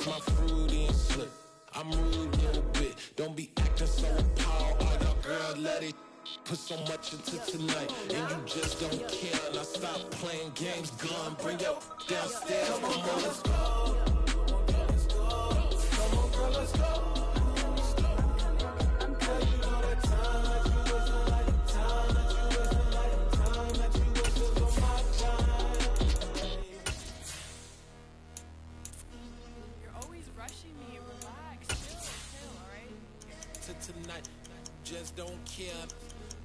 My fruity and slip. I'm rude a little bit. Don't be acting so appalled. All y'all girls let it put so much into tonight, and you just don't care. And I stop playing games. Gun, bring your downstairs. Come on, let's go. Come on, girl, let's go. Tonight, just don't care.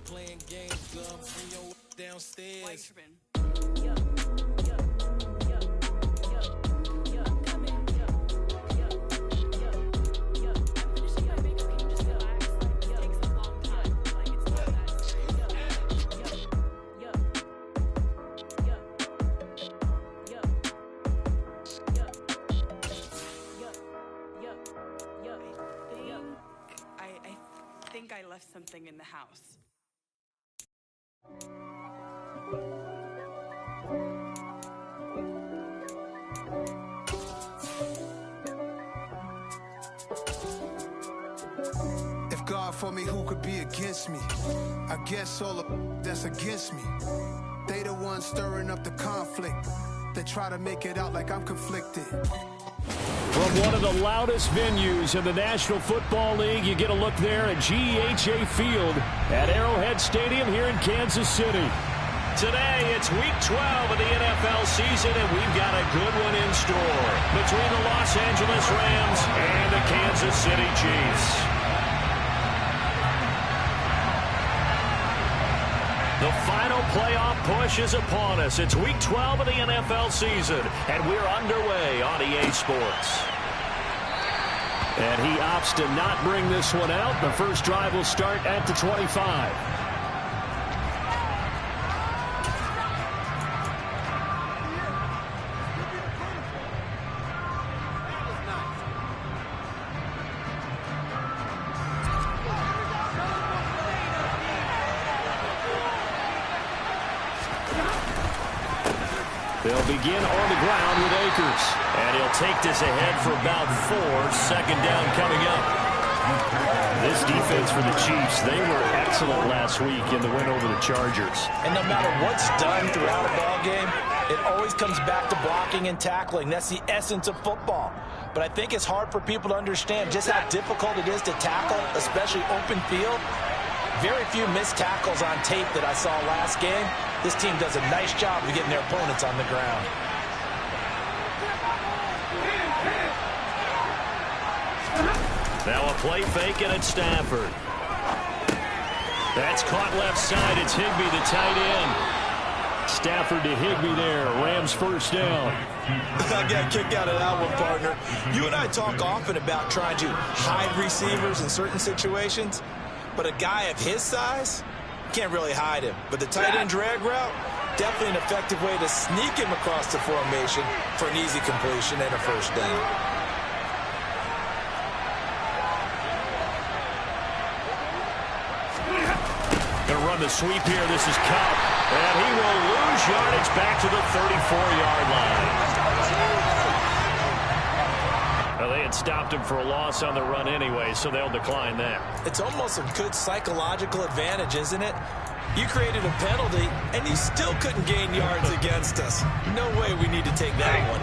Playing games, girl, bring your downstairs. I think I left something in the house. If God for me, who could be against me? I guess all of that's against me. They the ones stirring up the conflict. They try to make it out like I'm conflicted. From one of the loudest venues in the National Football League, you get a look there at GEHA Field at Arrowhead Stadium here in Kansas City. Today, it's Week 12 of the NFL season, and we've got a good one in store between the Los Angeles Rams and the Kansas City Chiefs. The final playoff push is upon us. It's Week 12 of the NFL season, and we're underway on EA Sports. And he opts to not bring this one out. The first drive will start at the 25. They'll begin on the ground with Akers. And he'll take this ahead for about 4. Second down coming up. This defense for the Chiefs, they were excellent last week in the win over the Chargers. And no matter what's done throughout a ball game, it always comes back to blocking and tackling. That's the essence of football. But I think it's hard for people to understand just how difficult it is to tackle, especially open field. Very few missed tackles on tape that I saw last game. This team does a nice job of getting their opponents on the ground. Now a play fake, and it's Stafford. That's caught left side. It's Higbee, the tight end. Stafford to Higbee there. Rams first down. I got a kick out of that one, partner. You and I talk often about trying to hide receivers in certain situations, but a guy of his size, can't really hide him. But the tight end drag route, definitely an effective way to sneak him across the formation for an easy completion and a first down. Going to run the sweep here. This is Cup. And he will lose yardage back to the 34-yard line. Well, they had stopped him for a loss on the run anyway, so they'll decline that. It's almost a good psychological advantage, isn't it? You created a penalty, and you still couldn't gain yards against us. No way we need to take that one.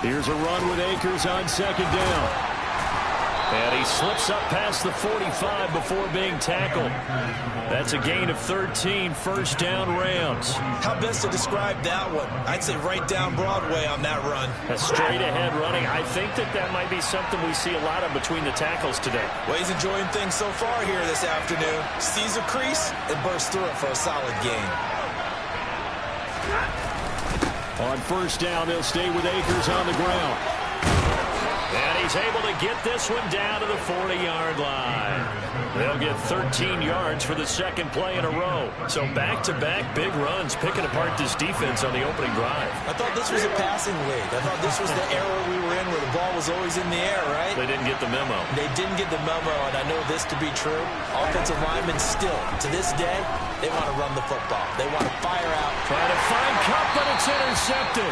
Here's a run with Akers on second down. And he slips up past the 45 before being tackled. That's a gain of 13, first down Rams. How best to describe that one? I'd say right down Broadway on that run. A straight ahead running. I think that might be something we see a lot of between the tackles today. Well, he's enjoying things so far here this afternoon. Sees a crease and bursts through it for a solid gain. On first down, they'll stay with Akers on the ground. And he's able to get this one down to the 40-yard line. They'll get 13 yards for the second play in a row. So back-to-back big runs, picking apart this defense on the opening drive. I thought this was a passing league. I thought this was the era we were in where the ball was always in the air, right? They didn't get the memo. They didn't get the memo, and I know this to be true. Offensive linemen still, to this day, they want to run the football. They want to fire out. Trying to find Cup, but it's intercepted.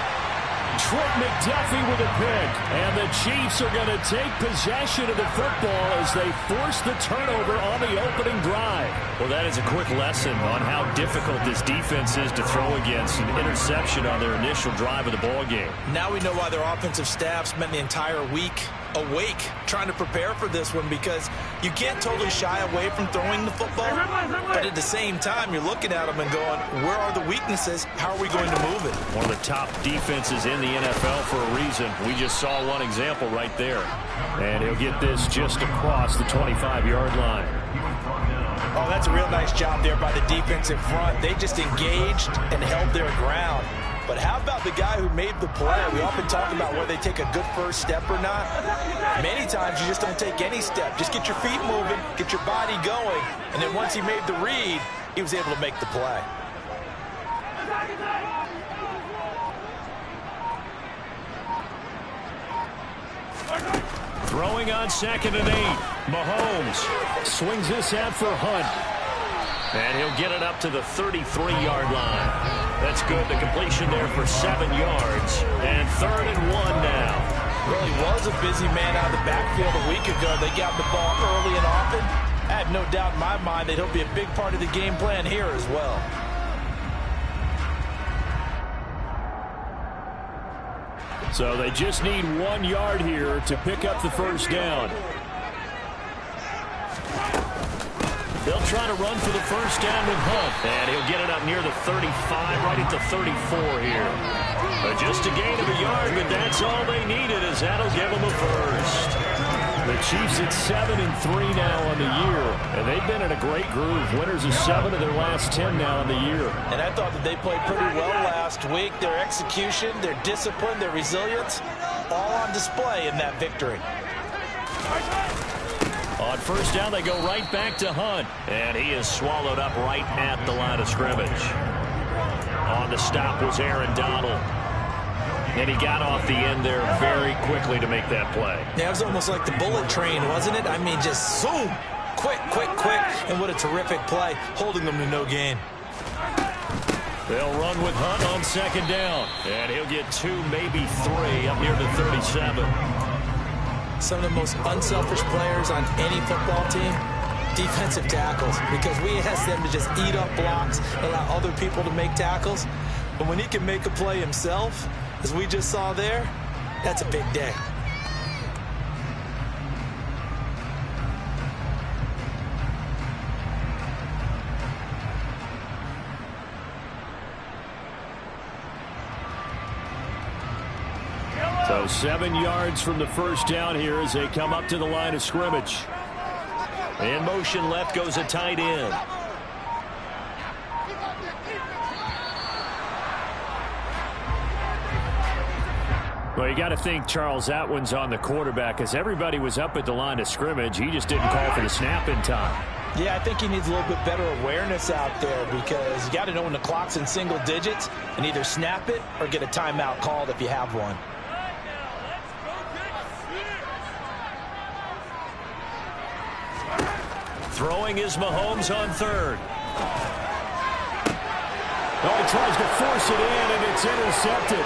Trent McDuffie with a pick. And the Chiefs are going to take possession of the football as they force the turnover on the opening drive. Well, that is a quick lesson on how difficult this defense is to throw against. An interception on their initial drive of the ball game. Now we know why their offensive staff spent the entire week awake trying to prepare for this one, because you can't totally shy away from throwing the football, but at the same time you're looking at them and going, where are the weaknesses? How are we going to move it? One of the top defenses in the NFL for a reason. We just saw one example right there. And he'll get this just across the 25-yard line. Oh, that's a real nice job there by the defensive front. They just engaged and held their ground. But how about the guy who made the play? We often talk about whether they take a good first step or not. Many times you just don't take any step. Just get your feet moving, get your body going, and then once he made the read, he was able to make the play. Throwing on 2nd and 8. Mahomes swings this out for Hunt. And he'll get it up to the 33-yard line. That's good. The completion there for 7 yards. And 3rd and 1 now. Really was a busy man out of the backfield a week ago. They got the ball early and often. I have no doubt in my mind that he'll be a big part of the game plan here as well. So they just need 1 yard here to pick up the first down. They'll try to run for the first down with Hunt. And he'll get it up near the 35, right at the 34 here. Just a gain of a yard, but that's all they needed, as that'll give them a first. The Chiefs at 7-3 now on the year. And they've been in a great groove. Winners of 7 of their last 10 now on the year. And I thought that they played pretty well last week. Their execution, their discipline, their resilience, all on display in that victory. On first down, they go right back to Hunt. And he is swallowed up right at the line of scrimmage. On the stop was Aaron Donald. And he got off the end there very quickly to make that play. Yeah, it was almost like the bullet train, wasn't it? I mean, just zoom. Quick, quick, quick. And what a terrific play, holding them to no gain. They'll run with Hunt on 2nd down. And he'll get 2, maybe 3 up near the 37. Some of the most unselfish players on any football team, defensive tackles, because we ask them to just eat up blocks, allow other people to make tackles. But when he can make a play himself, as we just saw there, that's a big day. So 7 yards from the first down here as they come up to the line of scrimmage. In motion left goes a tight end. Well, you got to think, Charles, that one's on the quarterback, as everybody was up at the line of scrimmage. He just didn't call for the snap in time. Yeah, I think he needs a little bit better awareness out there, because you got to know when the clock's in single digits and either snap it or get a timeout called if you have one. Throwing is Mahomes on 3rd. Oh, he tries to force it in, and it's intercepted.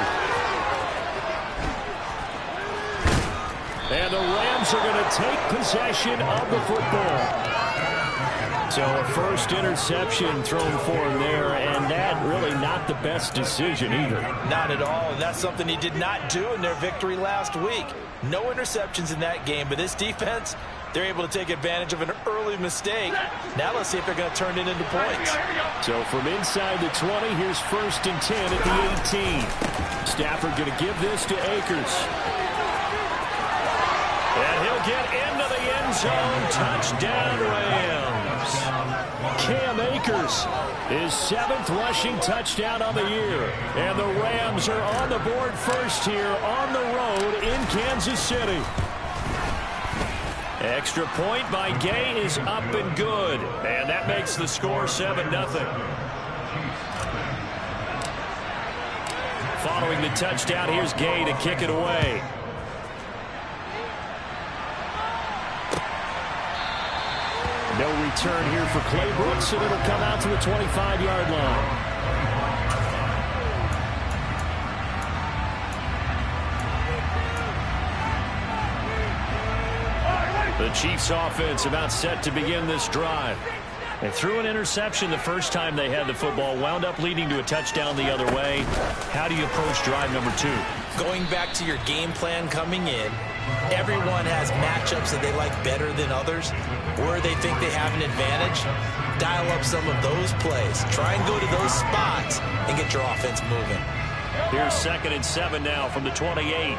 And the Rams are going to take possession of the football. So a first interception thrown for him there, and that really not the best decision either. Not at all, and that's something he did not do in their victory last week. No interceptions in that game, but this defense, they're able to take advantage of an early mistake. Now let's see if they're going to turn it into points. So from inside the 20, here's 1st and 10 at the 18. Stafford going to give this to Akers. And he'll get into the end zone. Touchdown, Rams. Cam Akers Akers, his 7th rushing touchdown on the year. And the Rams are on the board first here on the road in Kansas City. Extra point by Gay is up and good. And that makes the score 7-0. Following the touchdown, here's Gay to kick it away. No return here for Clay Brooks, and it'll come out to the 25-yard line. The Chiefs offense about set to begin this drive. They threw an interception the first time they had the football, wound up leading to a touchdown the other way. How do you approach drive number 2? Going back to your game plan coming in, everyone has matchups that they like better than others, where they think they have an advantage. Dial up some of those plays. Try and go to those spots and get your offense moving. Here's 2nd and 7 now from the 28.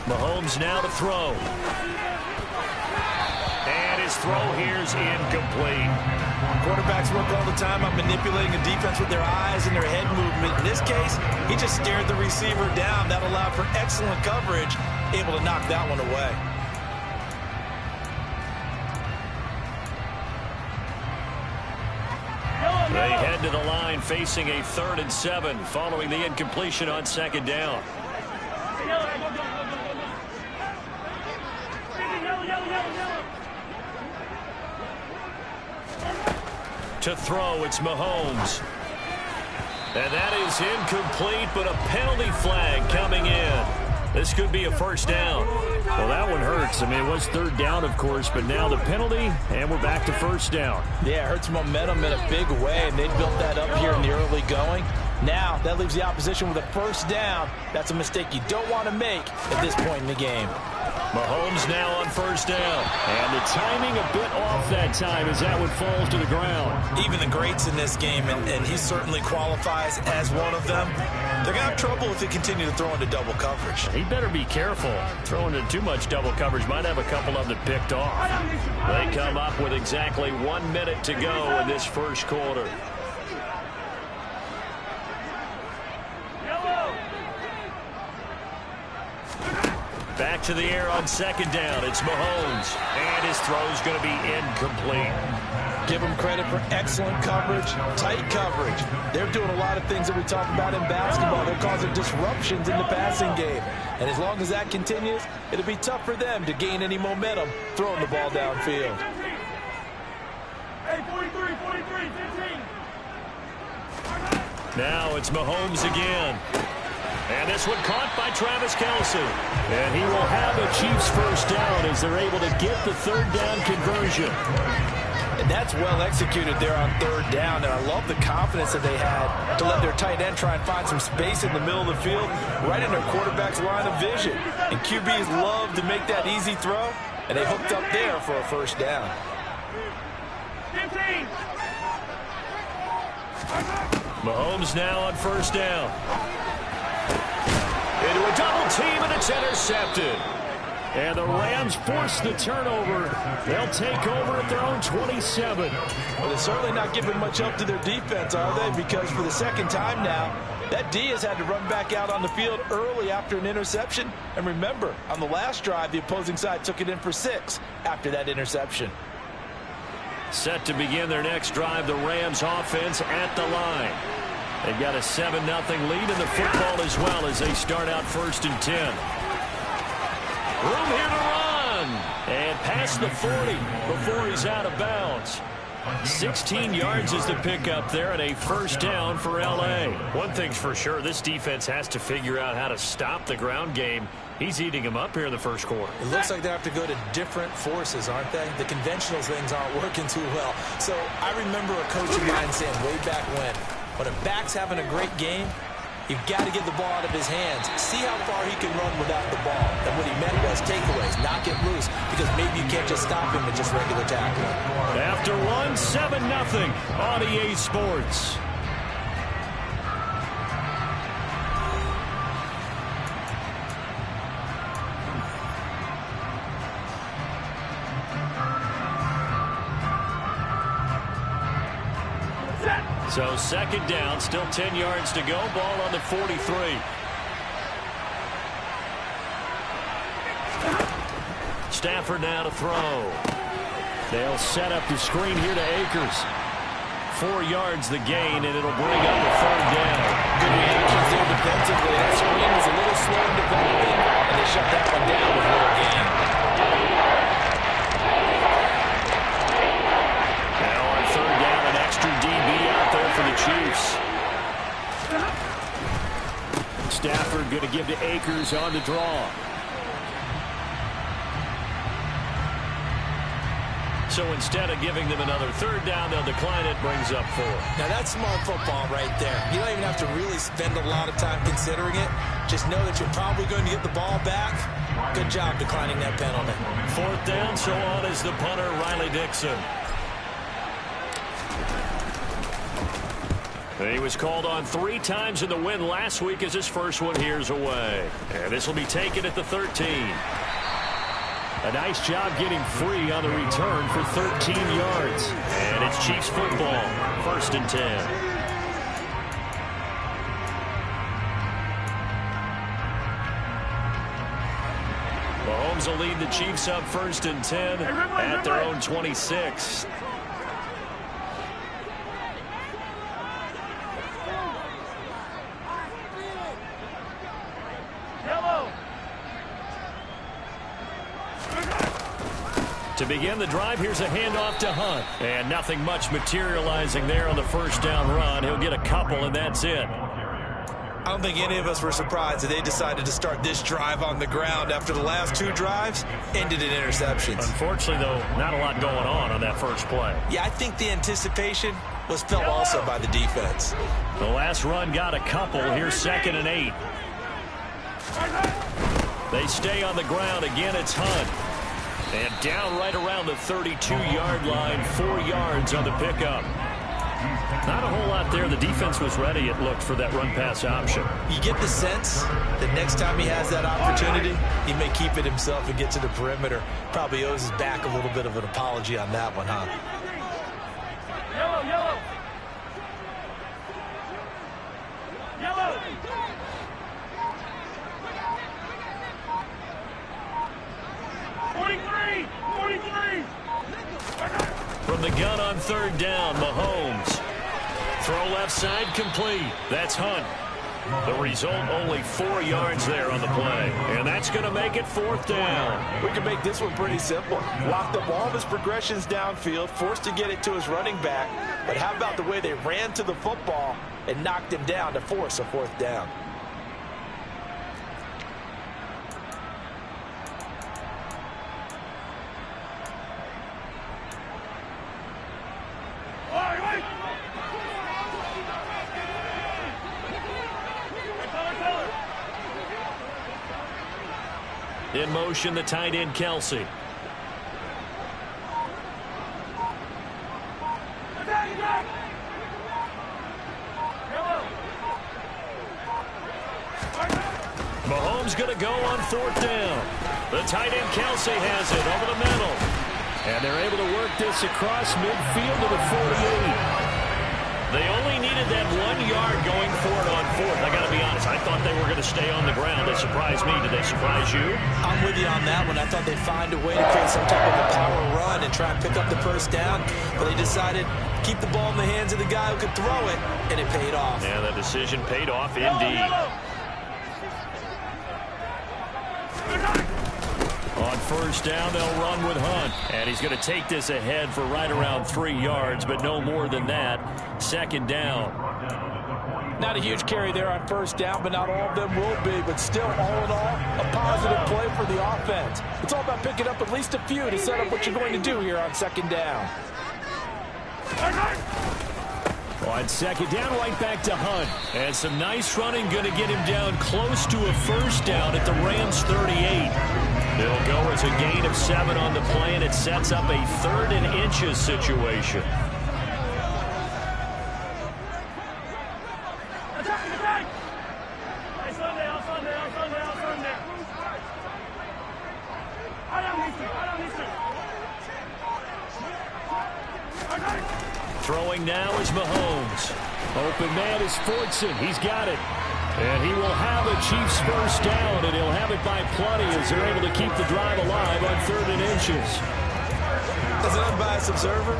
Mahomes now to throw. And his throw here's incomplete. Quarterbacks work all the time on manipulating a defense with their eyes and their head movement. In this case, he just stared the receiver down. That allowed for excellent coverage, able to knock that one away. They head to the line facing a 3rd and 7 following the incompletion on 2nd down. To throw, it's Mahomes. And that is incomplete, but a penalty flag coming in. This could be a 1st down. Well, that one hurts. I mean, it was 3rd down, of course, but now the penalty, and we're back to 1st down. Yeah, it hurts momentum in a big way, and they built that up here in the early going. Now, that leaves the opposition with a 1st down. That's a mistake you don't want to make at this point in the game. Mahomes now on 1st down. And the timing a bit off that time as that one falls to the ground. Even the greats in this game, and he certainly qualifies as one of them, they're going to have trouble if they continue to throw into double coverage. He better be careful. Throwing into too much double coverage might have a couple of them picked off. They come up with exactly 1 minute to go in this 1st quarter. Back to the air on 2nd down. It's Mahomes. And his throw's going to be incomplete. Give them credit for excellent coverage, tight coverage. They're doing a lot of things that we talk about in basketball. They're causing disruptions in the passing game. And as long as that continues, it'll be tough for them to gain any momentum throwing the ball downfield. Hey, 43, 15. Now it's Mahomes again. And this one caught by Travis Kelce. And he will have a Chiefs 1st down as they're able to get the 3rd down conversion. And that's well executed there on 3rd down. And I love the confidence that they had to let their tight end try and find some space in the middle of the field, right in their quarterback's line of vision. And QBs love to make that easy throw, and they hooked up there for a 1st down. 15. Mahomes now on 1st down. Into a double team, and it's intercepted. And the Rams force the turnover. They'll take over at their own 27. Well, they're certainly not giving much up to their defense, are they? Because for the 2nd time now, that D has had to run back out on the field early after an interception. And remember, on the last drive, the opposing side took it in for 6 after that interception. Set to begin their next drive, the Rams offense at the line. They've got a 7-0 lead in the football as well as they start out 1st and 10. Room here to run. And past the 40 before he's out of bounds. 16 yards is the pickup there and a 1st down for L.A. One thing's for sure, this defense has to figure out how to stop the ground game. He's eating them up here in the 1st quarter. It looks like they have to go to different forces, aren't they? The conventional things aren't working too well. So I remember a coach of mine saying way back when a back's having a great game, you've got to get the ball out of his hands. See how far he can run without the ball. And what he meant was takeaways, knock it loose, because maybe you can't just stop him with just regular tackling. After one, 7-0 on EA Sports. So second down, still 10 yards to go. Ball on the 43. Stafford now to throw. They'll set up the screen here to Akers. 4 yards the gain, and it'll bring up a third down. Good reactions there defensively. That screen was a little slow in developing, and they shut that one down with little gain. Now on third down, an extra DB out there for the Chiefs. Stafford going to give to Akers on the draw. So instead of giving them another third down, they'll decline it, brings up 4. Now that's smart football right there. You don't even have to really spend a lot of time considering it. Just know that you're probably going to get the ball back. Good job declining that penalty. 4th down, so on is the punter, Riley Dixon. He was called on 3 times in the win last week as his first one here's away. And this will be taken at the 13. A nice job getting free on the return for 13 yards. And it's Chiefs football, 1st and 10. Mahomes will lead the Chiefs up 1st and 10 at their own 26. To begin the drive, here's a handoff to Hunt. And nothing much materializing there on the first down run. He'll get a couple, and that's it. I don't think any of us were surprised that they decided to start this drive on the ground after the last 2 drives ended in interceptions. Unfortunately, though, not a lot going on that first play. Yeah, I think the anticipation was felt also by the defense. The last run got a couple. Here's 2nd and 8. They stay on the ground. Again, it's Hunt. And down right around the 32-yard line, 4 yards on the pickup. Not a whole lot there. The defense was ready, it looked, for that run-pass option. You get the sense that next time he has that opportunity, he may keep it himself and get to the perimeter. Probably owes his back a little bit of an apology on that one, huh? Yellow, yellow. Yellow. From the gun on third down, Mahomes. Throw left side complete. That's Hunt. The result, only 4 yards there on the play. And that's going to make it 4th down. We can make this one pretty simple. Locked up all of his progressions downfield, forced to get it to his running back. But how about the way they ran to the football and knocked him down to force a 4th down? In motion, the tight end, Kelsey. Mahomes going to go on 4th down. The tight end, Kelsey, has it over the middle. And they're able to work this across midfield to the 48. They only needed that 1 yard going for it on 4th. I got to be honest, I thought they were going to stay on the ground. They surprised me. Did they surprise you? I'm with you on that one. I thought they'd find a way to create some type of a power run and try and pick up the first down. But they decided keep the ball in the hands of the guy who could throw it, and it paid off. Yeah, that decision paid off indeed. On first down, they'll run with Hunt. And he's going to take this ahead for right around 3 yards, but no more than that. 2nd down. Not a huge carry there on first down, but not all of them will be. But still, all in all, a positive play for the offense. It's all about picking up at least a few to set up what you're going to do here on 2nd down. On 2nd down, right back to Hunt. And some nice running, going to get him down close to a first down at the Rams' 38. It'll go as a gain of 7 on the play, and it sets up a 3rd and inches situation. Throwing now is Mahomes. Open man is Fortson. He's got it. And he will have a Chiefs first down, and he'll have it by plenty as they're able to keep the drive alive on 3rd and inches. As an unbiased observer,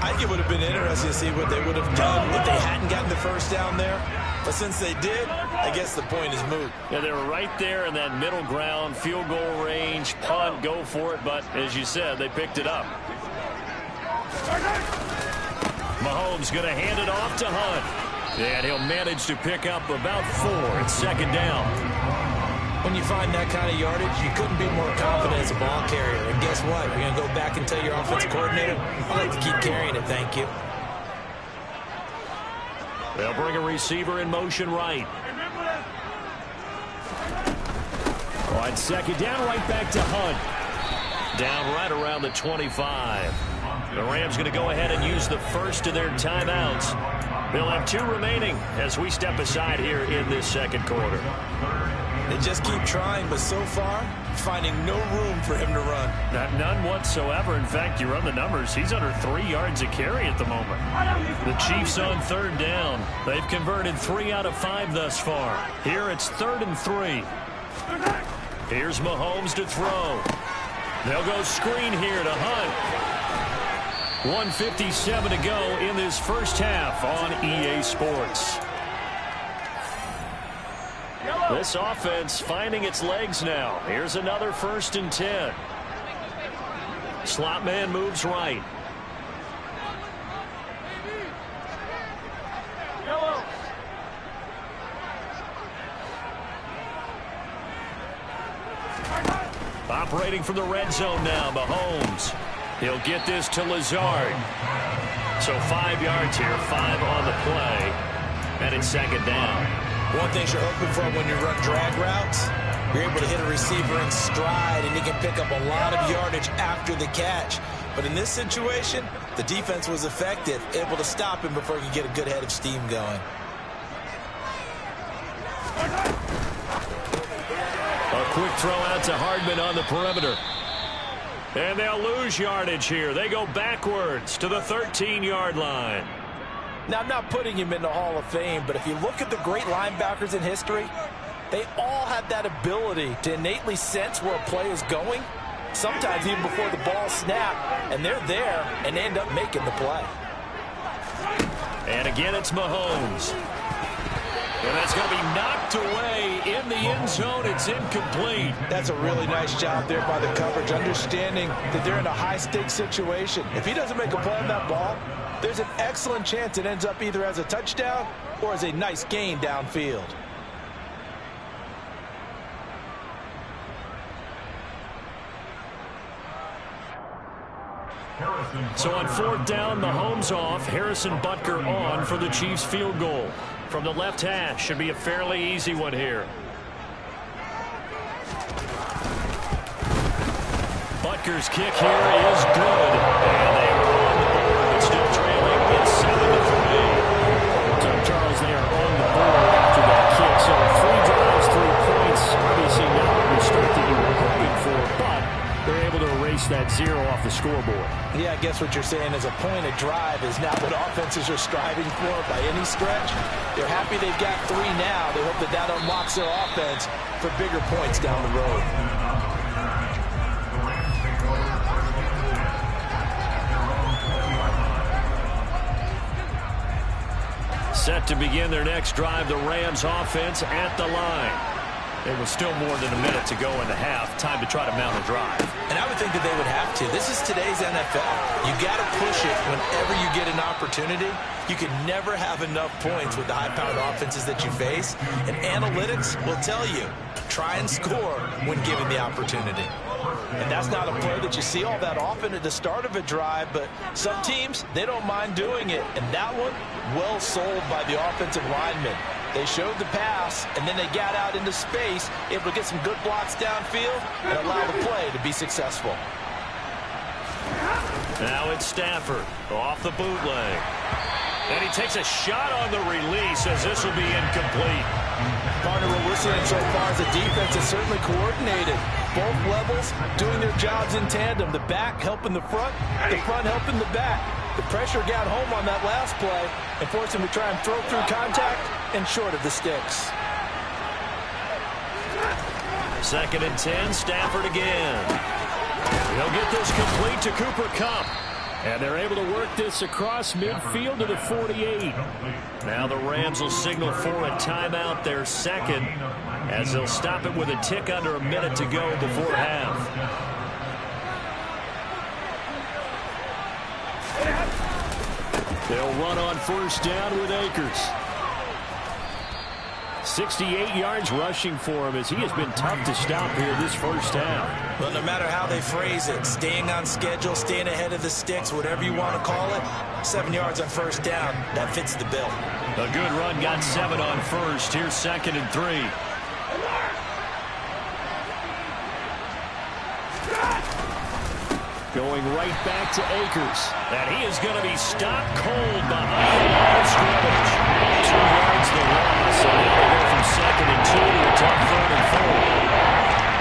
I think it would have been interesting to see what they would have done if they hadn't gotten the first down there. But since they did, I guess the point is moot. Yeah, they were right there in that middle ground, field goal range, punt, go for it. But as you said, they picked it up. Mahomes going to hand it off to Hunt. And he'll manage to pick up about 4. It's 2nd down. When you find that kind of yardage, you couldn't be more confident as a ball carrier. And guess what? You're going to go back and tell your offensive coordinator, I'd like to keep carrying it, thank you. They'll bring a receiver in motion right. On 2nd down, right back to Hunt. Down right around the 25. The Rams going to go ahead and use the first of their timeouts. They'll have 2 remaining as we step aside here in this 2nd quarter. They just keep trying, but so far, finding no room for him to run. None whatsoever. In fact, you run the numbers. He's under 3 yards a carry at the moment. The Chiefs on 3rd down. They've converted 3 out of 5 thus far. Here it's 3rd and 3. Here's Mahomes to throw. They'll go screen here to Hunt. 1:57 to go in this first half on EA Sports. This offense finding its legs now. Here's another 1st and 10. Slot man moves right. Operating from the red zone now, Mahomes. He'll get this to Lazard. So 5 yards here, 5 on the play. And it's 2nd down. One thing you're hoping for when you run drag routes, you're able to hit a receiver in stride, and he can pick up a lot of yardage after the catch. But in this situation, the defense was effective, able to stop him before he could get a good head of steam going. A quick throw out to Hardman on the perimeter. And they'll lose yardage here. They go backwards to the 13-yard line. Now, I'm not putting him in the Hall of Fame, but if you look at the great linebackers in history, they all have that ability to innately sense where a play is going, sometimes even before the ball snaps, and they're there and end up making the play. And again, it's Mahomes. And that's going to be knocked away in the end zone. It's incomplete. That's a really nice job there by the coverage, understanding that they're in a high-stakes situation. If he doesn't make a play on that ball, there's an excellent chance it ends up either as a touchdown or as a nice gain downfield. So on 4th down, Mahomes off, Harrison Butker on for the Chiefs field goal. From the left hash, should be a fairly easy one here. Butker's kick here is good. And they are on the board, but still trailing. It's 7-3. So Charles, they are on the board after that kick. So 3 drives, 3 points. Obviously not the start that you were hoping for, but they're able to erase that 0 off the scoreboard. Yeah, I guess what you're saying is a point of drive is not what offenses are striving for by any stretch. They're happy they've got 3 now. They hope that that unlocks their offense for bigger points down the road. Set to begin their next drive, the Rams offense at the line. It was still more than a minute to go in the half. Time to try to mount a drive. And I would think that they would have to. This is today's NFL. You got to push it whenever you get an opportunity. You can never have enough points with the high-powered offenses that you face. And analytics will tell you, try and score when given the opportunity. And that's not a play that you see all that often at the start of a drive, but some teams, they don't mind doing it. And that one, well sold by the offensive lineman. They showed the pass, and then they got out into space, able to get some good blocks downfield and allow the play to be successful. Now it's Stafford off the bootleg. And he takes a shot on the release as this will be incomplete. Partner, what we're seeing so far is the defense is certainly coordinated. Both levels doing their jobs in tandem. The back helping the front helping the back. The pressure got home on that last play and forced him to try and throw through contact and short of the sticks. 2nd and 10, Stafford again. He'll get this complete to Cooper Kupp. And they're able to work this across midfield to the 48. Now the Rams will signal for a timeout, their second, as they'll stop it with a tick under a minute to go before half. They'll run on 1st down with Akers. 68 yards rushing for him as he has been tough to stop here this 1st half. Well, no matter how they phrase it, staying on schedule, staying ahead of the sticks, whatever you want to call it, 7 yards on 1st down, that fits the bill. A good run, got 7 on 1st. Here's 2nd and 3. Going right back to Akers. And he is going to be stopped cold behind the line of scrimmage. 2 yards the loss. So now they go from 2nd and 2 to a tough 3rd and 4.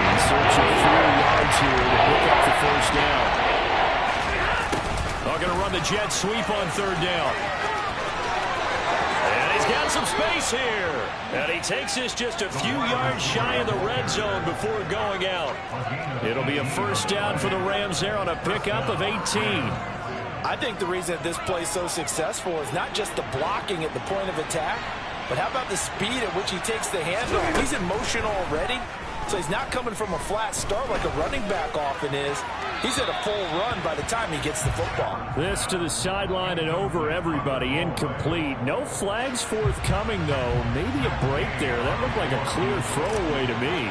In search of 4 yards here to pick up the 1st down. They're going to run the jet sweep on 3rd down. And he's got some space here. And he takes this just a few yards shy of the red zone before going out. It'll be a 1st down for the Rams there on a pickup of 18. I think the reason that this play is so successful is not just the blocking at the point of attack, but how about the speed at which he takes the handoff? He's in motion already, so he's not coming from a flat start like a running back often is. He's at a full run by the time he gets the football. This to the sideline and over everybody. Incomplete. No flags forthcoming, though. Maybe a break there. That looked like a clear throwaway to me.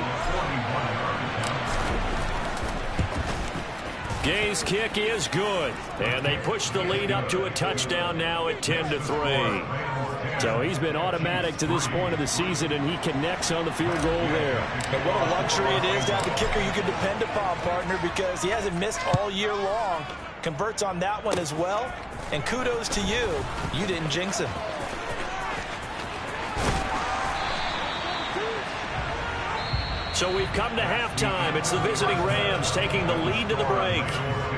Gay's kick is good. And they push the lead up to a touchdown now at 10-3. So he's been automatic to this point of the season, and he connects on the field goal there. And what a luxury it is to have the kicker you can depend upon, partner, because he hasn't missed all year long. Converts on that one as well. And kudos to you. You didn't jinx him. So we've come to halftime. It's the visiting Rams taking the lead to the break.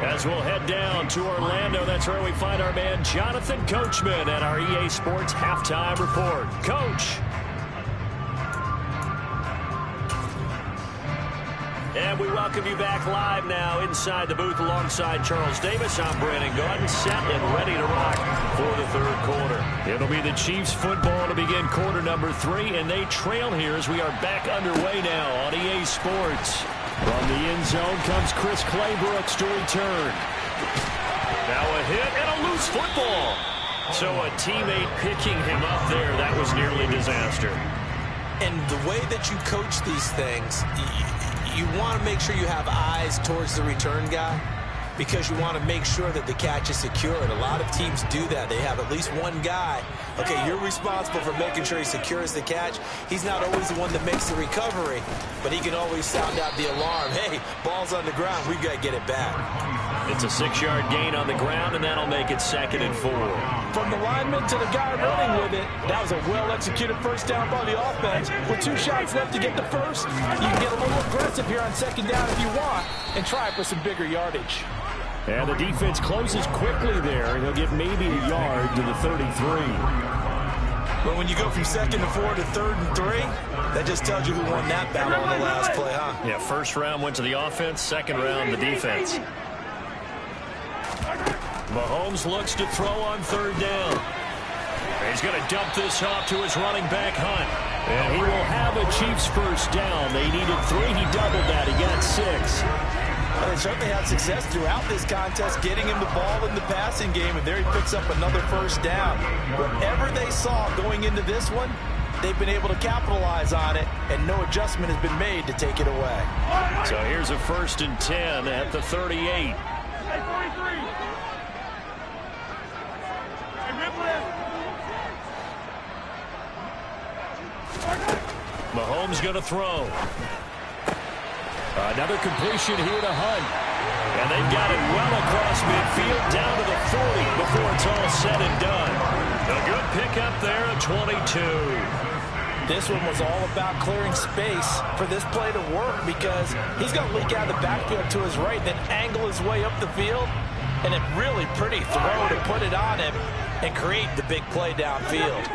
As we'll head down to Orlando, that's where we find our man Jonathan Coachman at our EA Sports Halftime Report. Coach. And we welcome you back live now inside the booth alongside Charles Davis. I'm Brandon Gordon, set and ready to rock for the 3rd quarter. It'll be the Chiefs football to begin quarter number 3, and they trail here as we are back underway now on EA Sports. From the end zone comes Chris Claybrooks to return. Now a hit and a loose football. So a teammate picking him up there, that was nearly disaster. And the way that you coach these things, you want to make sure you have eyes towards the return guy because you want to make sure that the catch is secure. And a lot of teams do that. They have at least one guy. Okay, you're responsible for making sure he secures the catch. He's not always the one that makes the recovery, but he can always sound out the alarm. Hey, ball's on the ground. We've got to get it back. It's a 6-yard gain on the ground, and that'll make it 2nd and 4. From the lineman to the guy running with it, that was a well-executed 1st down by the offense. With 2 shots left to get the first, you can get a little aggressive here on 2nd down if you want and try for some bigger yardage. And the defense closes quickly there, and he'll get maybe a yard to the 33. But when you go from 2nd to 4 to 3rd and 3, that just tells you who won that battle on the last play, huh? Yeah, 1st round went to the offense, 2nd round the defense. Mahomes looks to throw on 3rd down. He's going to dump this off to his running back, Hunt. And he will have a Chiefs 1st down. They needed 3. He doubled that. He got 6. Well, they certainly had success throughout this contest, getting him the ball in the passing game, and there he picks up another 1st down. Whatever they saw going into this one, they've been able to capitalize on it, and no adjustment has been made to take it away. So here's a 1st and 10 at the 38. Mahomes going to throw. Another completion here to Hunt. And they've got it well across midfield down to the 40 before it's all said and done. A good pickup there at 22. This one was all about clearing space for this play to work because he's going to leak out of the backfield to his right, then angle his way up the field. And a really pretty throw to put it on him and create the big play downfield.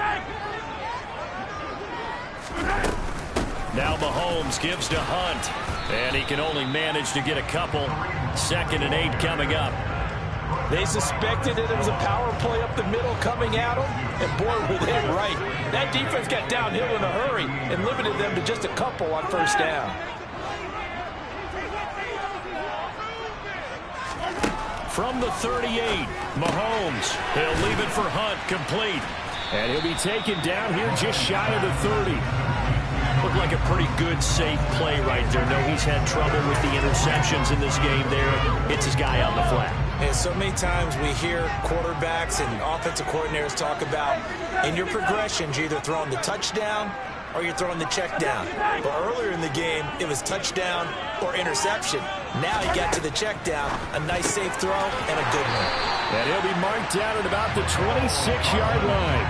Now Mahomes gives to Hunt, and he can only manage to get a couple. 2nd and 8 coming up. They suspected that it was a power play up the middle coming at them, and boy, were they right. That defense got downhill in a hurry and limited them to just a couple on 1st down. From the 38, Mahomes. He'll leave it for Hunt, complete. And he'll be taken down here just shy of the 30. Looked like a pretty good, safe play right there. No, he's had trouble with the interceptions in this game there. Hits his guy on the flat. And so many times we hear quarterbacks and offensive coordinators talk about in your progressions, you're either throwing the touchdown or you're throwing the check down. But earlier in the game, it was touchdown or interception. Now he got to the check down, a nice safe throw, and a good one. And he'll be marked down at about the 26-yard line.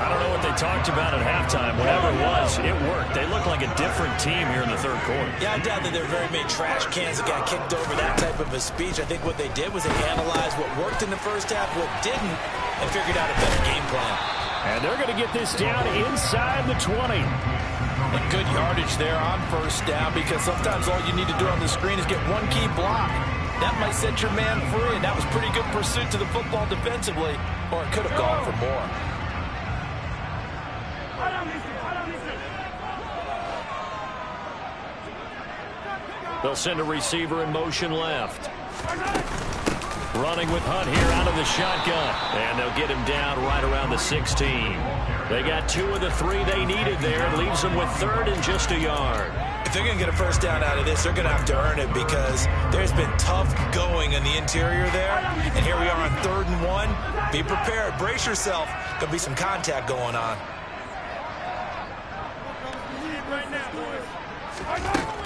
I don't know what they talked about at halftime. Whatever it was, it worked. They look like a different team here in the 3rd quarter. Yeah, I doubt that there are very many trash cans that got kicked over that type of a speech. I think what they did was they analyzed what worked in the 1st half, what didn't, and figured out a better game plan. And they're going to get this down inside the 20. And good yardage there on 1st down, because sometimes all you need to do on the screen is get one key block. That might set your man free, and that was pretty good pursuit to the football defensively, or it could have gone for more. They'll send a receiver in motion left. Running with Hunt here out of the shotgun. And they'll get him down right around the 16. They got 2 of the 3 they needed there. It leaves them with 3rd and just a yard. If they're going to get a 1st down out of this, they're going to have to earn it, because there's been tough going in the interior there. And here we are on 3rd and 1. Be prepared. Brace yourself. There'll be some contact going on.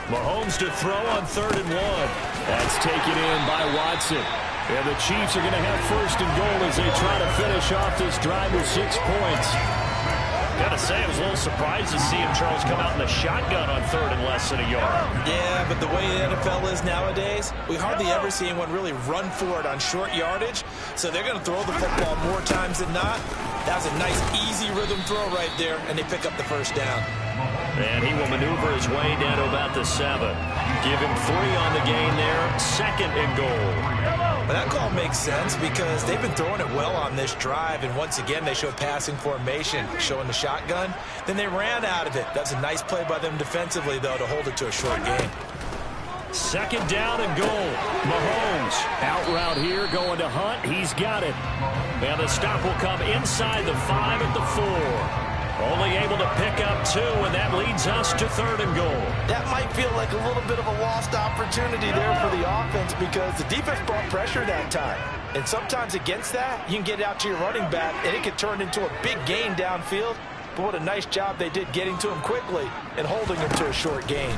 Mahomes to throw on 3rd and 1. That's taken in by Watson. And the Chiefs are going to have 1st and goal as they try to finish off this drive with 6 points. Gotta say, I was a little surprised to see him, Charles, come out in the shotgun on 3rd and less than a yard. Yeah, but the way the NFL is nowadays, we hardly ever see anyone really run for it on short yardage. So they're going to throw the football more times than not. That was a nice, easy rhythm throw right there, and they pick up the 1st down. And he will maneuver his way down to about the 7. Give him 3 on the gain there. 2nd and goal. But that call makes sense, because they've been throwing it well on this drive, and once again they show passing formation, showing the shotgun. Then they ran out of it. That's a nice play by them defensively, though, to hold it to a short gain. 2nd down and goal. Mahomes out route here, going to Hunt. He's got it. And the stop will come inside the 5 at the 4. Only able to pick up 2, and that leads us to 3rd and goal. That might feel like a little bit of a lost opportunity there for the offense, because the defense brought pressure that time. And sometimes against that, you can get out to your running back, and it can turn into a big gain downfield. But what a nice job they did getting to him quickly and holding him to a short gain.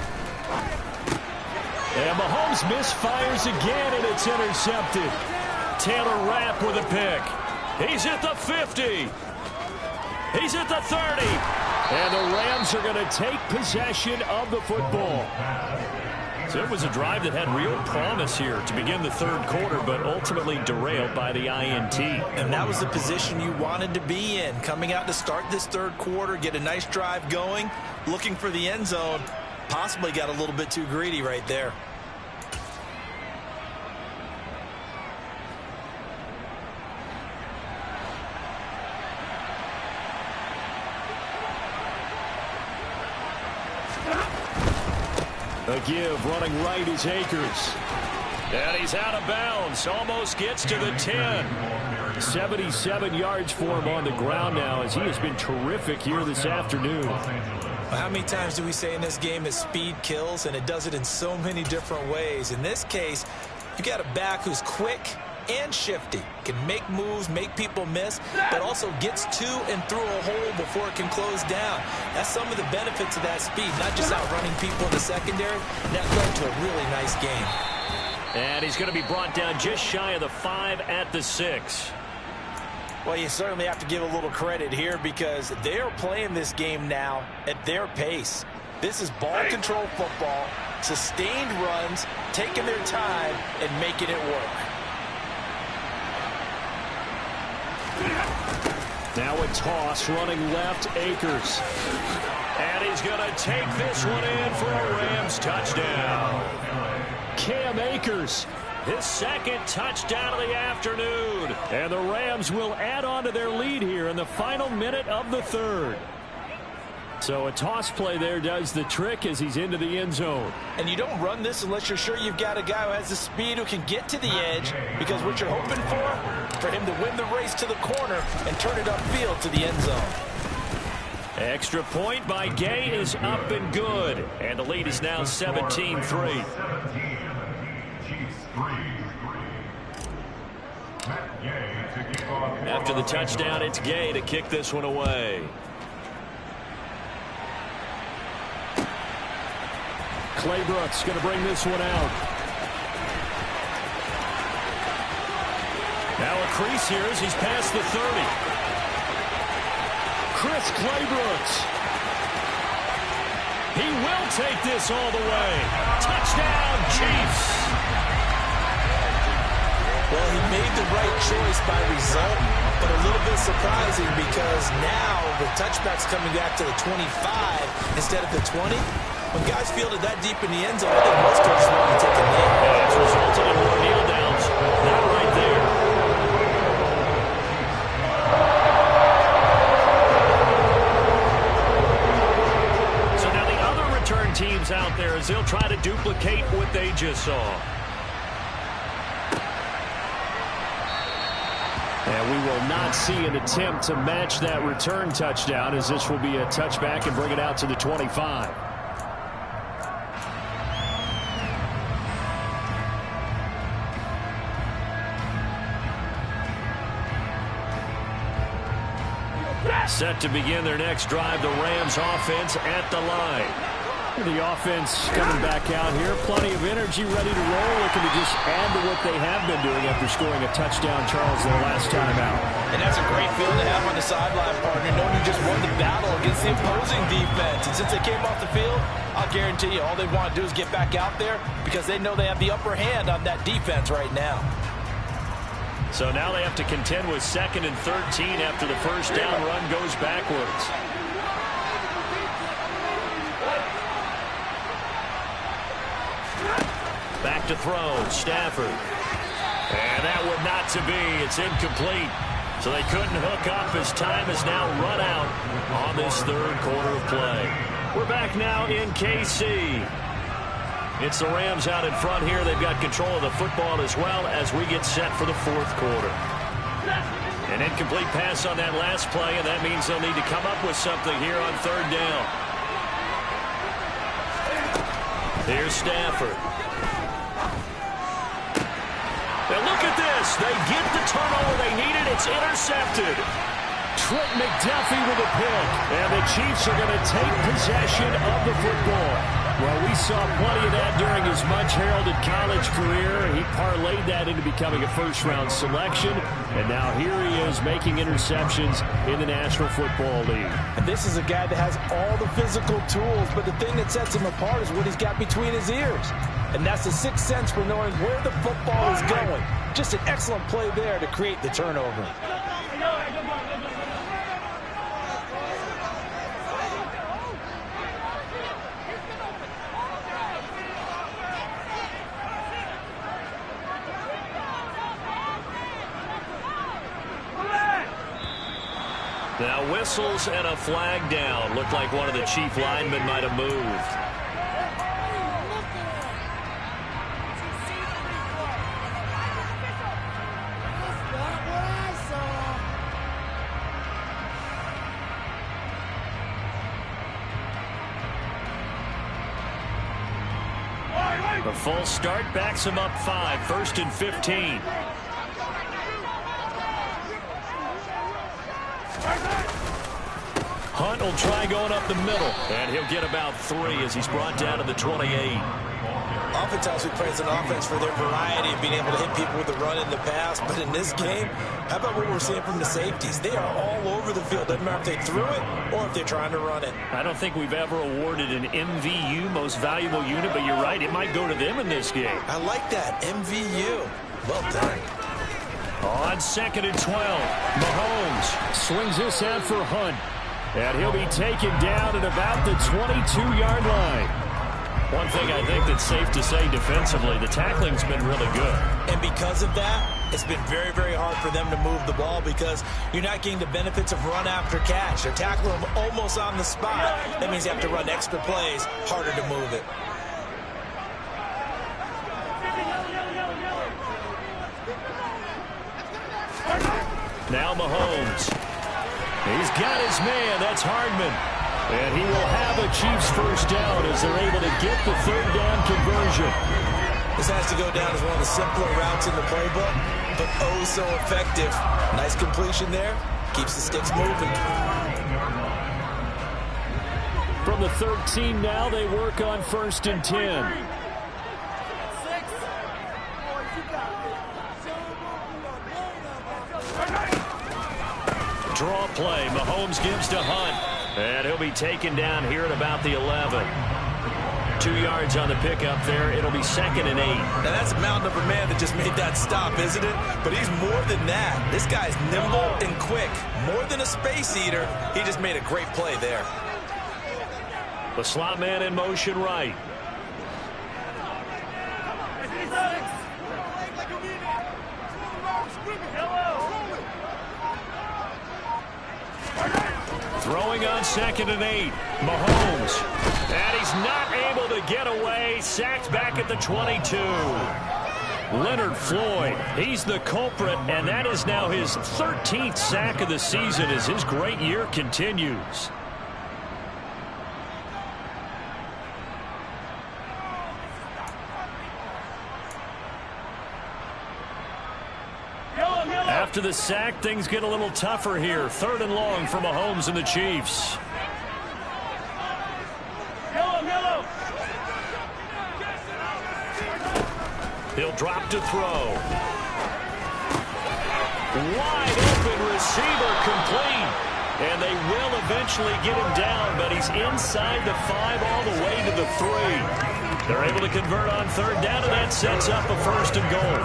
And Mahomes misfires again, and it's intercepted. Taylor Rapp with a pick. He's at the 50. He's at the 30. And the Rams are going to take possession of the football. So it was a drive that had real promise here to begin the 3rd quarter, but ultimately derailed by the INT. And that was the position you wanted to be in, coming out to start this 3rd quarter, get a nice drive going, looking for the end zone. Possibly got a little bit too greedy right there. A give, running right is Akers. And he's out of bounds, almost gets to the 10. 77 yards for him on the ground now, as he has been terrific here this afternoon. How many times do we say in this game that speed kills, and it does it in so many different ways? In this case, you got a back who's quick and shifty, can make moves, make people miss, but also gets to and through a hole before it can close down. That's some of the benefits of that speed, not just outrunning people in the secondary. That led to a really nice game. And he's going to be brought down just shy of the 5 at the 6. Well, you certainly have to give a little credit here, because they are playing this game now at their pace. This is ball control football, sustained runs, taking their time and making it work. Now a toss running left, Akers. And he's going to take this one in for a Rams touchdown. Cam Akers, his second touchdown of the afternoon. And the Rams will add on to their lead here in the final minute of the third. So a toss play there does the trick as he's into the end zone. And you don't run this unless you're sure you've got a guy who has the speed who can get to the edge, because what you're hoping for him to win the race to the corner and turn it upfield to the end zone. Extra point by Gay is up and good. And the lead is now 17-3. After the touchdown, it's Gay to kick this one away. Claybrooks going to bring this one out. Now a crease here as he's past the 30. Chris Claybrooks. He will take this all the way. Touchdown, Chiefs. Well, he made the right choice by result, but a little bit surprising because now the touchback's coming back to the 25 instead of the 20. When guys fielded that deep in the end zone, I think most coaches want to take a knee. And it's resulted in more kneel downs. That right there. So now the other return teams out there as they'll try to duplicate what they just saw. And we will not see an attempt to match that return touchdown, as this will be a touchback and bring it out to the 25. Set to begin their next drive, the Rams offense at the line. The offense coming back out here. Plenty of energy, ready to roll. Looking to just add to what they have been doing after scoring a touchdown, Charles, their last time out. And that's a great feeling to have on the sideline, partner, knowing you just won the battle against the opposing defense. And since they came off the field, I'll guarantee you all they want to do is get back out there because they know they have the upper hand on that defense right now. So now they have to contend with 2nd and 13 after the first down run goes backwards. Back to throw, Stafford. And that would not to be. It's incomplete. So they couldn't hook up as time is now run out on this third quarter of play. We're back now in KC. It's the Rams out in front here. They've got control of the football as well as we get set for the fourth quarter. An incomplete pass on that last play, and that means they'll need to come up with something here on third down. Here's Stafford. Now look at this. They get the turnover they needed. It's intercepted. Trent McDuffie with a pick. And the Chiefs are going to take possession of the football. Well, we saw plenty of that during his much-heralded college career. He parlayed that into becoming a first-round selection. And now here he is making interceptions in the National Football League. And this is a guy that has all the physical tools, but the thing that sets him apart is what he's got between his ears. And that's the sixth sense for knowing where the football is going. Just an excellent play there to create the turnover. Now whistles and a flag down. Looked like one of the Chief linemen might have moved. A full start backs him up 5, 1st and 15. Hunt will try going up the middle, and he'll get about 3 as he's brought down to the 28. Oftentimes we praise an offense for their variety of being able to hit people with the run in the pass, but in this game, how about what we're seeing from the safeties? They are all over the field. Doesn't matter if they threw it or if they're trying to run it. I don't think we've ever awarded an MVU, most valuable unit, but you're right, it might go to them in this game. I like that, MVU. Well done. On 2nd and 12, Mahomes swings this out for Hunt. And he'll be taken down at about the 22-yard line. One thing I think that's safe to say defensively, the tackling's been really good. And because of that, it's been very, very hard for them to move the ball because you're not getting the benefits of run after catch. They're tackling them almost on the spot. That means you have to run extra plays, harder to move it. Now Mahomes. He's got his man. That's Hardman. And he will have a Chiefs first down as they're able to get the third down conversion. This has to go down as one of the simpler routes in the playbook, but oh so effective. Nice completion there. Keeps the sticks moving. From the 13 now, they work on 1st and 10. Draw play. Mahomes gives to Hunt. And he'll be taken down here at about the 11. 2 yards on the pickup there. It'll be 2nd and 8. Now that's a mountain of a man that just made that stop, isn't it? But he's more than that. This guy's nimble and quick. More than a space eater. He just made a great play there. The slot man in motion right. Throwing on 2nd and 8. Mahomes. And he's not able to get away. Sacked back at the 22. Leonard Floyd. He's the culprit, and that is now his 13th sack of the season as his great year continues. After the sack, things get a little tougher here. 3rd and long for Mahomes and the Chiefs. He'll drop to throw. Wide open receiver complete. And they will eventually get him down, but he's inside the 5 all the way to the 3. They're able to convert on 3rd down, and that sets up a 1st and goal.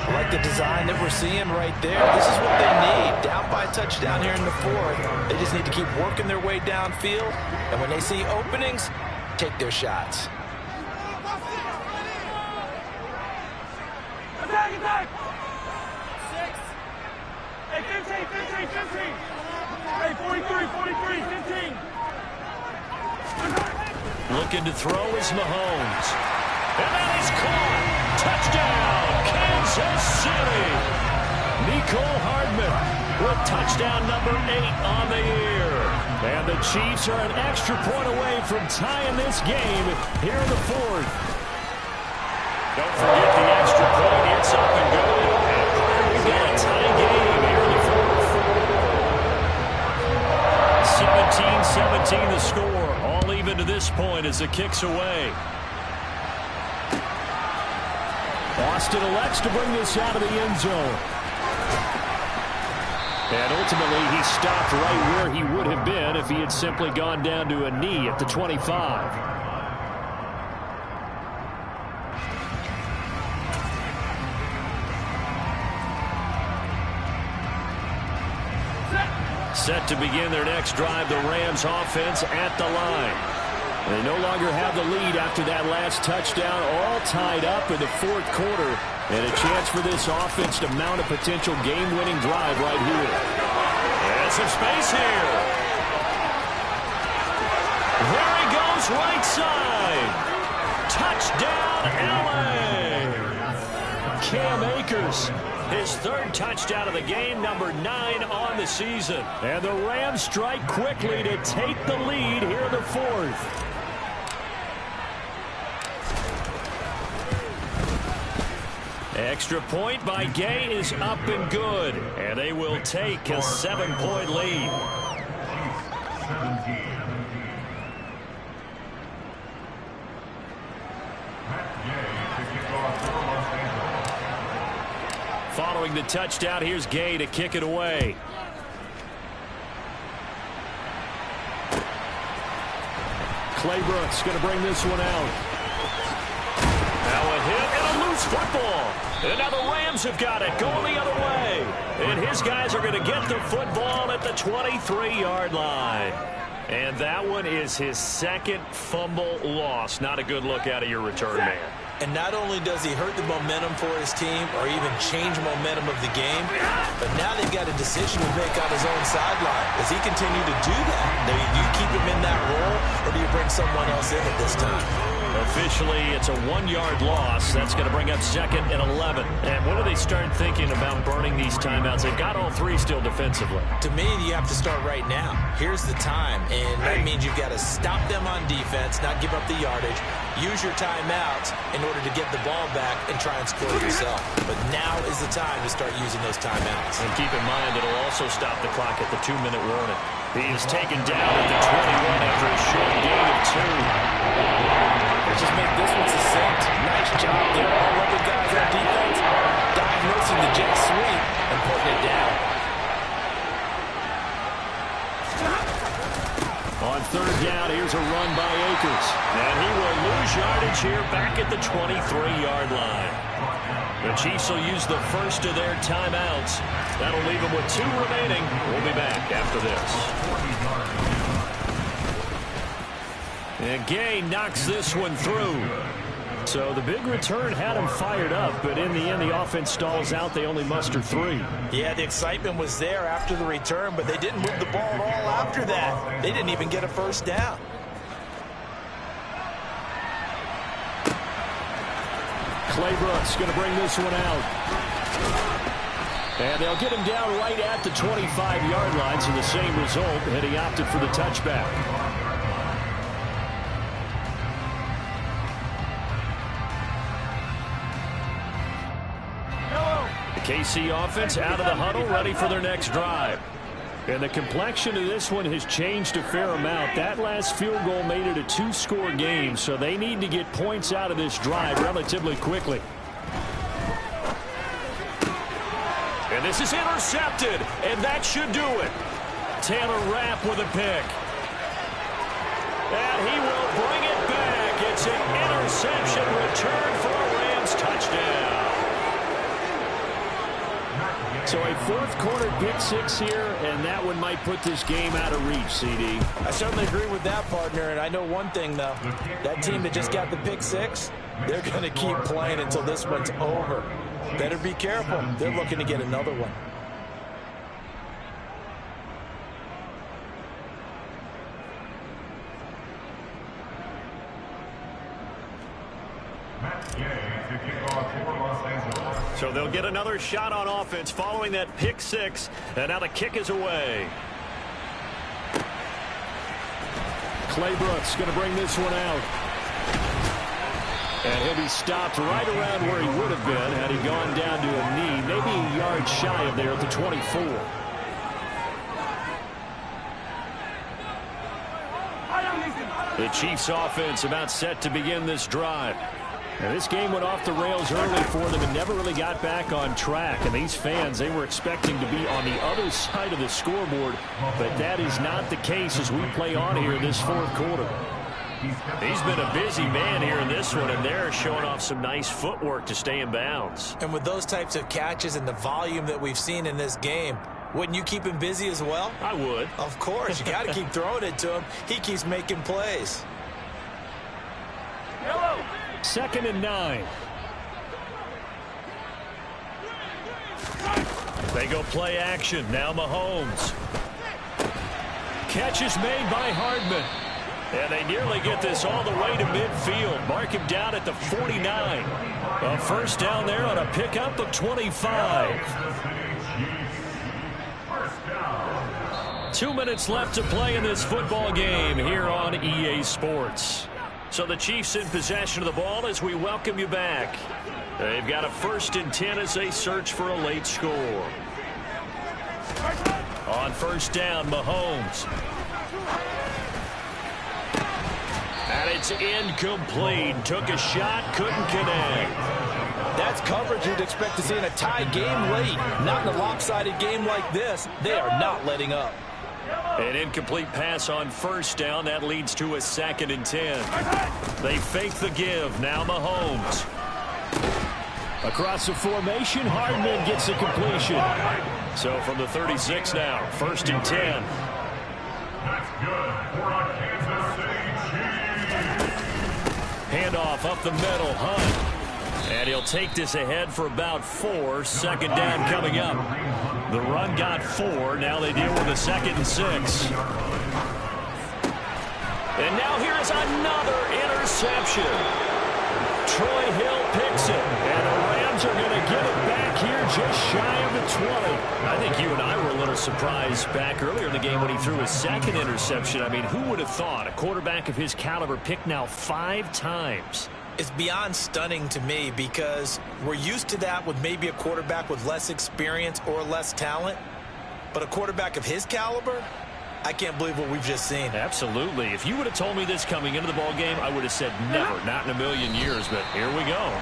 I like the design that we're seeing right there. This is what they need. Down by a touchdown here in the 4th. They just need to keep working their way downfield. And when they see openings, take their shots. Attack! 6. Hey, 15. Hey, 43, 15. Looking to throw is Mahomes. And that is caught. Touchdown, Kansas City. Nicole Hardman with touchdown number 8 on the year. And the Chiefs are an extra point away from tying this game here in the 4th. Don't forget the extra point. It's up and good. And we've got a tie game here in the 4th. 17-17 the score. All even to this point as the kick's away. Austin elects to bring this out of the end zone. And ultimately, he stopped right where he would have been if he had simply gone down to a knee at the 25. Set to begin their next drive, the Rams offense at the line. They no longer have the lead after that last touchdown, all tied up in the 4th quarter, and a chance for this offense to mount a potential game-winning drive right here. And some space here. There he goes, right side. Touchdown, LA. Cam Akers, his 3rd touchdown of the game, number 9 on the season. And the Rams strike quickly to take the lead here in the 4th. Extra point by Gay is up and good, and they will take a 7-point lead. Following the touchdown, here's Gay to kick it away. Clay Brooks going to bring this one out. Now a hit and a loose It's football. And now the Rams have got it going the other way. And his guys are going to get the football at the 23-yard line. And that one is his second fumble loss. Not a good look out of your return man. And not only does he hurt the momentum for his team or even change momentum of the game, but now they've got a decision to make on his own sideline. Does he continue to do that? Do you keep him in that role, or do you bring someone else in at this time? Officially, it's a 1-yard loss. That's going to bring up 2nd and 11. And when do they start thinking about burning these timeouts? They've got all 3 still defensively. To me, you have to start right now. Here's the time, and that means you've got to stop them on defense, not give up the yardage, use your timeouts in order to get the ball back and try and score yourself. But now is the time to start using those timeouts. And keep in mind, it'll also stop the clock at the 2-minute warning. He is taken down at the 21 after a short gain of 2. Let's just make this one succinct. Nice job there. All of the guys on defense diagnosing the jet sweep and putting it down. On 3rd down, here's a run by Akers. And he will lose yardage here back at the 23-yard line. The Chiefs will use the first of their timeouts. That'll leave them with 2 remaining. We'll be back after this. And Gay knocks this one through. So the big return had him fired up, but in the end, the offense stalls out. They only muster 3. Yeah, the excitement was there after the return, but they didn't move the ball at all after that. They didn't even get a first down. Claybrooks going to bring this one out. And they'll get him down right at the 25-yard line, so the same result, and he opted for the touchback. KC offense out of the huddle, ready for their next drive. And the complexion of this one has changed a fair amount. That last field goal made it a 2-score game, so they need to get points out of this drive relatively quickly. And this is intercepted, and that should do it. Taylor Rapp with a pick. And he will bring it back. It's an interception return for a Rams touchdown. So a 4th quarter pick 6 here, and that one might put this game out of reach, CD. I certainly agree with that, partner, and I know one thing, though. That team that just got the pick 6, they're going to keep playing until this one's over. Better be careful. They're looking to get another one. So they'll get another shot on offense following that pick 6, and now the kick is away. Claybrooks going to bring this one out. And he'll be stopped right around where he would have been had he gone down to a knee, maybe a yard shy of there at the 24. The Chiefs offense about set to begin this drive. Now, this game went off the rails early for them and never really got back on track. And these fans, they were expecting to be on the other side of the scoreboard, but that is not the case as we play on here this 4th quarter. He's been a busy man here in this one, and they're showing off some nice footwork to stay in bounds. And with those types of catches and the volume that we've seen in this game, wouldn't you keep him busy as well? I would. Of course. You got to keep throwing it to him. He keeps making plays. 2nd and 9. They go play action. Now Mahomes. Catch is made by Hardman. And they nearly get this all the way to midfield. Mark him down at the 49. A first down there on a pickup of 25. 2 minutes left to play in this football game here on EA Sports. So the Chiefs in possession of the ball as we welcome you back. They've got a 1st and 10 as they search for a late score. On 1st down, Mahomes. And it's incomplete. Took a shot, couldn't connect. That's coverage you'd expect to see in a tie game late. Not in a lopsided game like this. They are not letting up. An incomplete pass on 1st down. That leads to a 2nd and 10. They fake the give. Now Mahomes. Across the formation, Hardman gets the completion. So from the 36 now, 1st and 10. That's good for a Kansas City Chiefs. Handoff up the middle, Hunt. And he'll take this ahead for about 4. Second down coming up. The run got 4. Now they deal with a 2nd and 6. And now here's another interception. Troy Hill picks it, and the Rams are going to get it back here just shy of the 20. I think you and I were a little surprised back earlier in the game when he threw his 2nd interception. I mean, who would have thought a quarterback of his caliber picked now 5 times? It's beyond stunning to me because we're used to that with maybe a quarterback with less experience or less talent. But a quarterback of his caliber, I can't believe what we've just seen. Absolutely. If you would have told me this coming into the ball game, I would have said never, not in a million years. But here we go.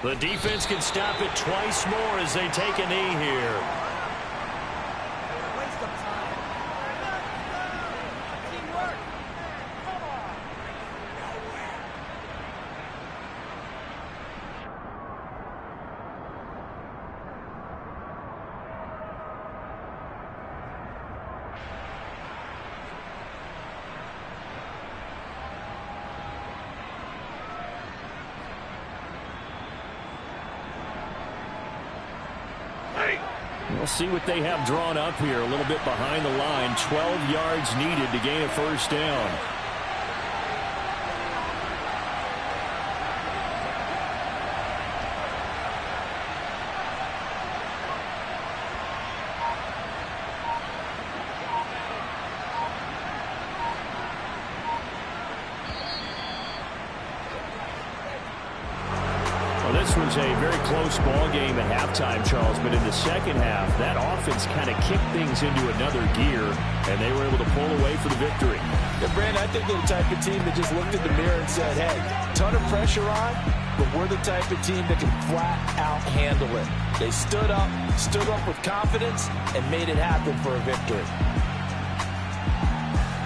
The defense can stop it twice more as they take a knee here. We'll see what they have drawn up here. A little bit behind the line. 12 yards needed to gain a 1st down. This was a very close ball game at halftime, Charles, but in the second half, that offense kind of kicked things into another gear, and they were able to pull away for the victory. Yeah, Brandon, I think they're the type of team that just looked in the mirror and said, hey, ton of pressure on, but we're the type of team that can flat out handle it. They stood up with confidence, and made it happen for a victory.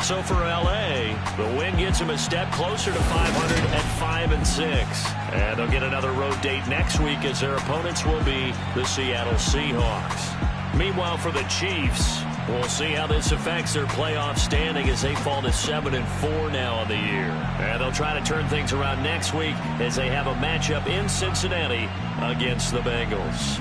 So for L.A., the win gets them a step closer to 500 at 5-6. And they'll get another road date next week as their opponents will be the Seattle Seahawks. Meanwhile, for the Chiefs, we'll see how this affects their playoff standing as they fall to 7-4 now on the year. And they'll try to turn things around next week as they have a matchup in Cincinnati against the Bengals.